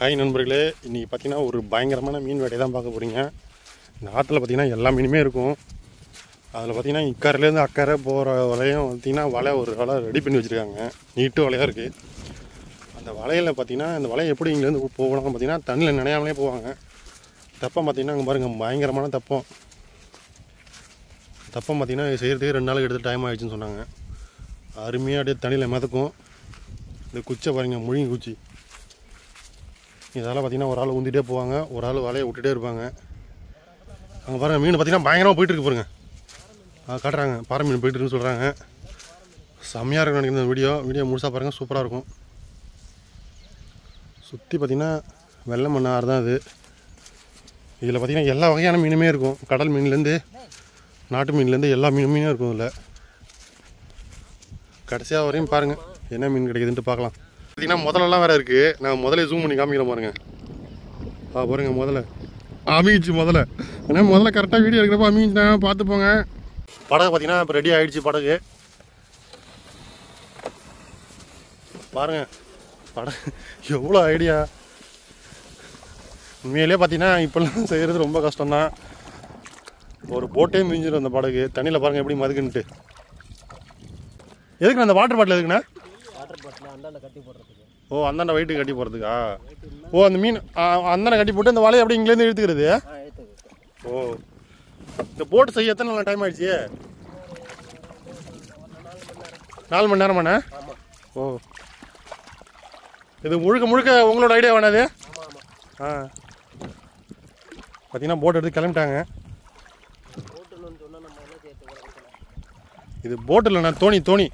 Hi நண்பர்களே, இன்றைக்கி பார்த்தீங்கன்னா ஒரு பயங்கரமான மீன் வேட்டையை தான் பார்க்க போகிறீங்க. இந்த ஆற்றுல பார்த்தீங்கன்னா எல்லா மீனுமே இருக்கும். அதில் பார்த்தீங்கன்னா இக்கரையிலேருந்து அக்கறை போகிற வலையும் பார்த்தீங்கன்னா வலை ஒரு வலை ரெடி பண்ணி வச்சுருக்காங்க. நீட்டு வலையாக இருக்குது. அந்த வலையில் பார்த்தீங்கன்னா இந்த வலையை எப்படி இங்கேருந்து போகணும் பார்த்தீங்கன்னா தண்ணியில் நினையாமலே போவாங்க. தெப்பம் பார்த்தீங்கன்னா அங்கே பாருங்கள், பயங்கரமான தெப்பம் பார்த்தீங்கன்னா செய்கிறதுக்கு 2 நாளுக்கு எடுத்து டைம் ஆகிடுச்சுன்னு சொன்னாங்க. அருமையாக அப்படியே தண்ணியில் மிதக்கும். இந்த குச்சை பாருங்கள், முழுங்கி குச்சி. இதெல்லாம் பார்த்தீங்கன்னா ஒரு ஆள் ஊந்திட்டே போவாங்க, ஒரு ஆள் வலையை விட்டுட்டே இருப்பாங்க. அங்கே பாருங்கள், மீன் பார்த்தீங்கன்னா பயங்கரமாக போயிட்டுருக்கு பாருங்க. காட்டுறாங்க, பாறை மீன் போயிட்டுருக்குன்னு சொல்கிறாங்க. செம்மையாக இருக்குன்னு நினைக்கிறேன். வீடியோ முழுசாக பாருங்கள், சூப்பராக இருக்கும். சுற்றி பார்த்திங்கன்னா வெள்ளை மண்ணாறு தான் அது. இதில் பார்த்திங்கன்னா எல்லா வகையான மீனுமே இருக்கும். கடல் மீன்லேருந்து நாட்டு மீன்லேருந்து எல்லா மீனுமே இருக்கும். இதில் கடைசியாக வரையும் பாருங்கள் என்ன மீன் கிடைக்குதுன்ட்டு பார்க்கலாம். பார்த்தீங்கன்னா முதலெல்லாம் வேறு இருக்குது. நான் முதல்ல ஜூம் பண்ணி காமிக்கிறேன் பாருங்க. பாருங்க, முதல்ல அமீச்சு. ஆனால் முதல்ல கரெக்டாக வீடியோ எடுக்கிறப்ப அமீச்சுனா பார்த்து போங்க. படகு பார்த்தீங்கன்னா இப்போ ரெடி ஆகிடுச்சு. படகு பாருங்க, படகு எவ்வளோ ஐடியா. உண்மையிலே பார்த்தீங்கன்னா இப்போல்லாம் செய்கிறது ரொம்ப கஷ்டம்தான். ஒரு போட்டே மிஞ்சிடும் அந்த படகு. தண்ணியில் பாருங்கள் எப்படி மதுக்குன்ட்டு. எதுக்குண்ணா அந்த வாட்டர் பாட்டில் எதுக்குண்ணா? ஓ, அந்தாண்ட வெயிட்டு கட்டி போகிறதுக்கா? ஓ, அந்த மீன் அந்தாண்ட கட்டி போட்டு அந்த வலையை அப்படி இங்கேருந்து இழுத்துக்கிறது. ஓ, இந்த போட்டு செய்ய எத்தனை நாள் டைம் ஆயிடுச்சு? 4 மணி நேரமாண்ணே? ஓ, இது முழுக்க உங்களோட ஐடியா வேணாது? பார்த்தீங்கன்னா போட் எடுத்து கிளம்பிட்டாங்க. இது போட்டு இல்லைண்ணா, தோணி.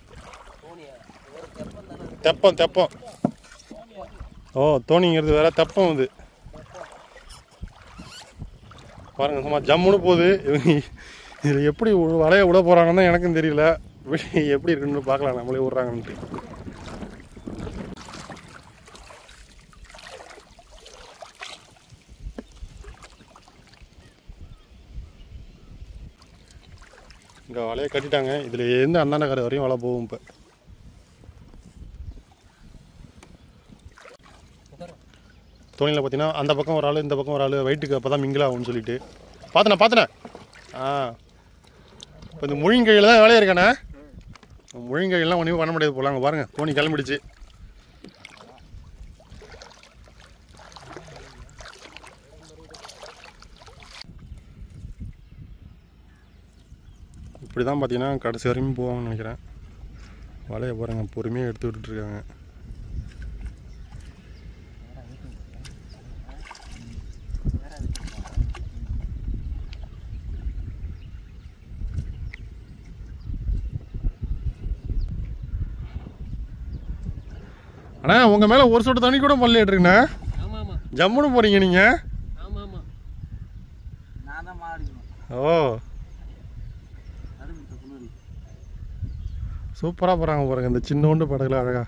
தெப்பம். ஓ, தோணிங்கிறது வேற, தெப்பம் இது பாருங்க. சும்மா ஜம்முன்னு போகுது. இதில் எப்படி வலையை விட போகிறாங்கன்னு தான் எனக்கும் தெரியல. எப்படி இருக்குன்னு பார்க்கலாம், நம்மளே விட்றாங்கன்ட்டு. இங்கே வலையை கட்டிட்டாங்க. இதில் இருந்து அந்தாண்ட கரை வரையும் வலை போகும். இப்போ தோணியில் பார்த்தீங்கன்னா அந்த பக்கம் ஒரு ஆள், இந்த பக்கம் ஒரு ஆள், வெயிட்டுக்கு அப்போ தான் மிங்கிள் ஆகும்னு சொல்லிட்டு பார்த்தேன். இப்போ இந்த முழுங்கையில் தான் வேலையாக இருக்கானே. முழுங்கையெல்லாம் ஒன்றுமே பண்ண முடியாது போகலாங்க. பாருங்கள், தோணி கிளம்பிடுச்சு. இப்படி தான் பார்த்தீங்கன்னா கடைசி வரையும் போவாங்கன்னு நினைக்கிறேன். வலையை பாருங்கள், பொறுமையாக எடுத்து விட்டுட்ருக்காங்க. அண்ணா, உங்கள் மேலே ஒரு சொட்டு தண்ணி கூட பல்லிட்டுருங்கண்ணா. ஜம்முன்னு போகிறீங்க நீங்கள். ஓ, சூப்பராக போகிறாங்க பாருங்க இந்த சின்னோண்டு படகுல அழகா.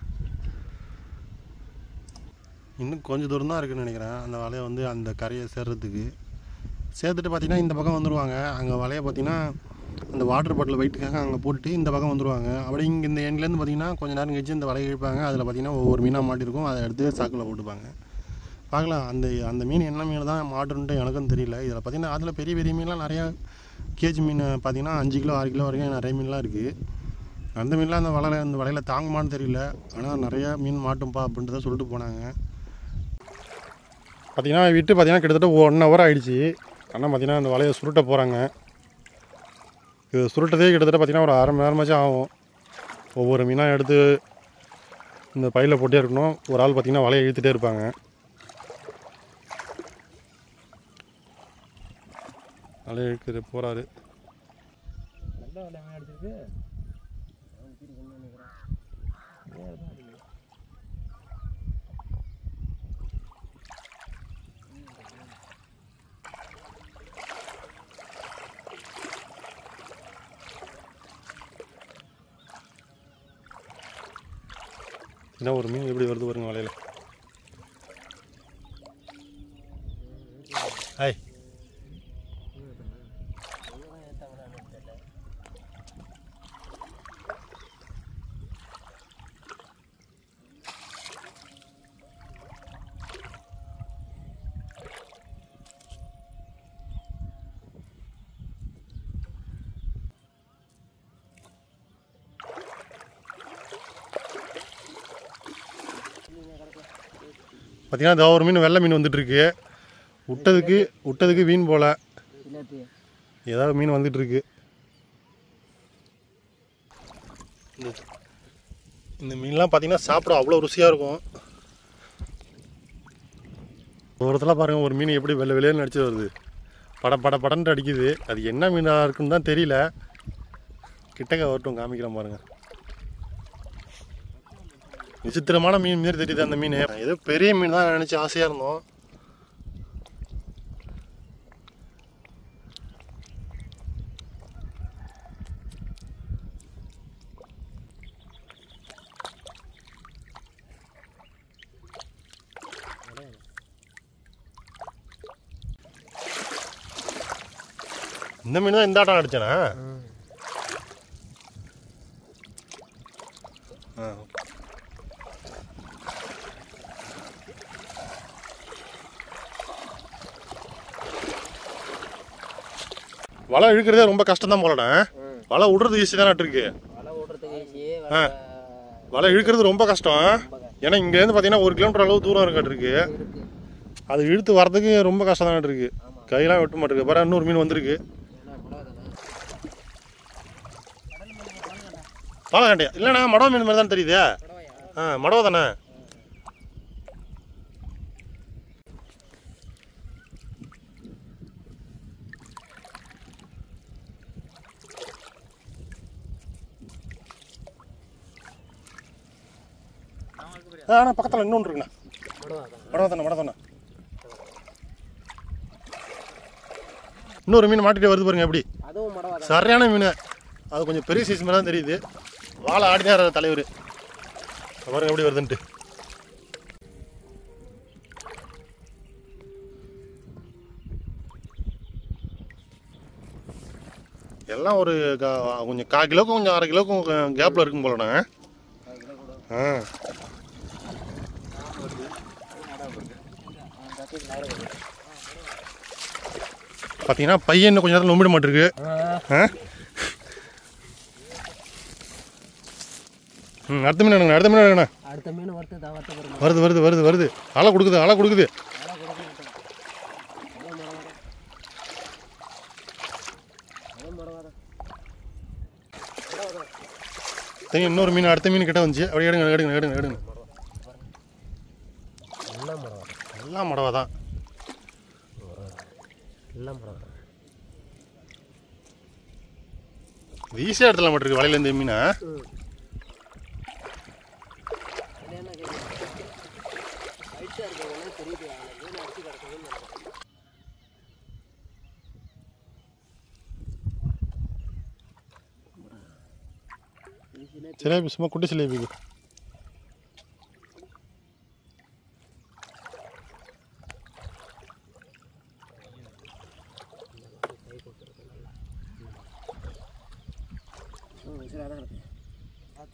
இன்னும் கொஞ்சம் தூரம் தான் இருக்குதுன்னு நினைக்கிறேன் அந்த வலையை வந்து அந்த கரையை சேர்றதுக்கு. சேர்த்துட்டு பார்த்தீங்கன்னா இந்த பக்கம் வந்துடுவாங்க. அங்கே வலையை பார்த்தீங்கன்னா அந்த வாட்டர் பாட்டில் வெயிட்டுக்காக அங்கே போட்டுட்டு இந்த பக்கம் வந்துடுவாங்க. அப்படி இங்கே இந்த எண்ட்லேருந்து பார்த்தீங்கன்னா கொஞ்சம் நேரம் கழிச்சு இந்த வலையை இழுப்பாங்க. அதில் பார்த்தீங்கன்னா ஒவ்வொரு மீனாக மாட்டிருக்கும். அதை எடுத்து சாக்கில் போட்டுப்பாங்க. பார்க்கலாம் அந்த மீன் என்ன மீன் தான் மாட்டுன்ட்டு எனக்கும் தெரியல. இதில் பார்த்தீங்கன்னா அதில் பெரிய மீன்லாம் நிறையா கேஜி மீன் பார்த்தீங்கன்னா 5 கிலோ 6 கிலோ வரைக்கும் நிறைய மீன்லாம் இருக்குது. அந்த மீன்லாம் அந்த வலையில் தாங்குமான்னு தெரியல. ஆனால் நிறையா மீன் மாட்டும்பா அப்படின்ட்டு தான் சொல்லிட்டு போனாங்க. பார்த்தீங்கன்னா விட்டு பார்த்தீங்கன்னா கிட்டத்தட்ட 1 ஹவர் ஆகிடுச்சி. ஆனால் பார்த்தீங்கன்னா அந்த வலையை சுருட்ட போகிறாங்க. இது சுருட்டதே கிட்டத்தட்ட பார்த்தீங்கன்னா ஒரு 1/2 மணி நேரமாச்சும் ஆகும். ஒவ்வொரு மீனாக எடுத்து இந்த பையில் போட்டே இருக்கணும். ஒரு ஆள் பார்த்தீங்கன்னா வலையை இழுத்துகிட்டே இருப்பாங்க. வலையை இழுக்கிற போகிறாரு. என்ன ஒரு மீன் எப்படி வருது பாருங்க வலையில். ஹாய், பார்த்தீங்கன்னா இதோ ஒரு மீன் வெள்ளை மீன் வந்துட்டுருக்கு. விட்டதுக்கு மீன் போல் ஏதாவது மீன் வந்துட்டுருக்கு. இந்த மீன்லாம் பார்த்தீங்கன்னா சாப்பிட அவ்வளோ ருசியாக இருக்கும். ஒருத்தலாம் பாருங்கள், ஒரு மீன் எப்படி வெள்ளை வெளியேன்னு அடிச்சு வருது, படன்ட்டு அடிக்குது. அது என்ன மீனாக இருக்குன்னு தான் தெரியல. கிட்டக்க வரட்டும் காமிக்கிறேன் பாருங்கள். விசித்திரமான மீன் மாரி தெரியுது அந்த மீன். ஏதோ பெரிய மீன் தான் நினச்சி ஆசையாக இருந்தோம். இந்த மீன் தான் இந்த ஆட்டம் அடிச்சேனா? வலை இழுக்கிறதே ரொம்ப கஷ்டம் தான் போலடா. வலை விடுறது ஈஸி தானே இருக்கு. வலை இழுக்கிறது ரொம்ப கஷ்டம். ஏன்னா இங்கேருந்து பார்த்தீங்கன்னா 1 கிலோமீட்டர் அளவு தூரம் இருக்காட்டிருக்கு. அது இழுத்து வரதுக்கு ரொம்ப கஷ்டம் தானே இருக்கு. கையெல்லாம் வெட்ட மாட்டிருக்கு. பாரு இன்னொரு மீன் வந்திருக்கு. பாலகண்டையா? இல்லைண்ணா மடவ மீன் மாதிரி தானே தெரியுது. மடவ தானே. ஆனால் பக்கத்தில் இன்னொன்று இருக்குண்ணா. மடவ தானே. இன்னொரு மீன் மாட்டிகிட்டே வருது பாருங்க. எப்படி சரியான மீன். அது கொஞ்சம் பெரிய சைஸ் மாதிரி தான் தெரியுது. வாழை ஆடினார் தலைவர். பாருங்க எப்படி வருதுன்ட்டு. எல்லாம் ஒரு கொஞ்சம் 1/4 கிலோக்கும் கொஞ்சம் 1/2 கிலோக்கும் கேப்பில் இருக்கும் போலண்ணா. பார்த்தீங்கன்னா பையன் இன்னும் கொஞ்சம் நேரத்தில் நம்பிட மாட்டிருக்கு. அடுத்த மீன் எடுங்கண்ணா. வருது. ஆளை கொடுக்குது. இன்னொரு மீன் அடுத்த மீன் கிட்ட வந்துச்சு. அப்படி எடுங்க. எல்லாம் மடவா தான். ஈஸியாக இடத்துல மாட்டிருக்கு வலையிலேருந்து மீனை. சிலேபி சும்மா குட்டி சிலேபிக்கு.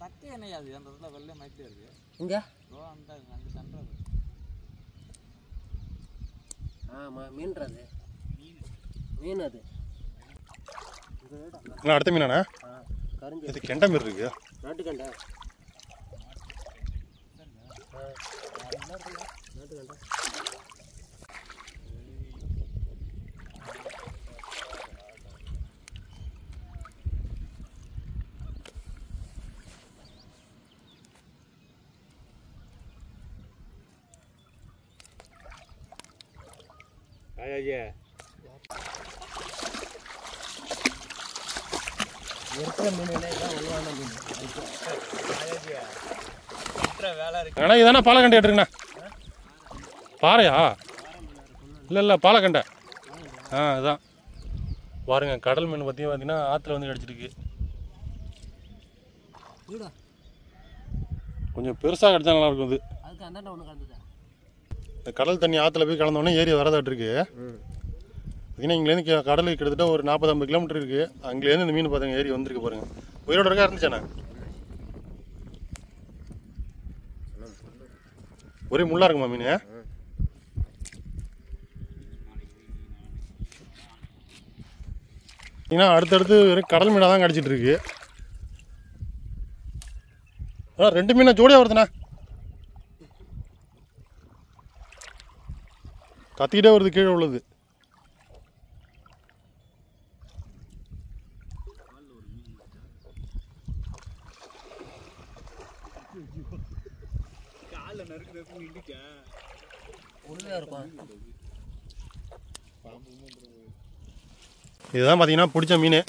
தக்கை என்ன அது அந்த இடத்துல வெள்ளை மைட்டே இருக்கு. இங்க அந்த அங்கே சென்றது. மீன்றது மீன் அது. அடுத்த மீனாண்ணா? இது கெண்டை மீன் இருக்கு. நாட்டுக்கண்டா. இதானே பாலக்கண்டை எடுத்துருங்கண்ணா. பாறையா? இல்லை பாலக்கண்டை. இதுதான் பாருங்க. கடல் மீன் பார்த்தீங்கன்னா ஆற்றுல வந்து கிடச்சிருக்கு. கொஞ்சம் பெருசாக கிடச்சா நல்லா இருக்கும். இந்த கடல் தண்ணி ஆற்றுல போய் கலந்தோடனே ஏரி வரதாட்டிருக்கு. பார்த்தீங்கன்னா இங்கேருந்து கடலுக்கு கிட்டத்தட்ட ஒரு 40-50 கிலோமீட்டர் இருக்குது. அங்கேருந்து இந்த மீன் பார்த்துங்க ஏரி வந்திருக்கு பாருங்கள். உயிரோட இருக்கா இருந்துச்சாண்ணா? ஒரே முள்ளா இருக்குமா மீன்? ஏன்னா அடுத்தடுத்து கடல் மீனாக தான் கிடச்சிட்டு இருக்கு. 2 மீனை ஜோடியாக வருதுண்ணா. கத்திக்கிட்டே வருது கீழே உள்ளது. இதுதான் பார்த்தீங்கன்னா பிடிச்ச மீன்.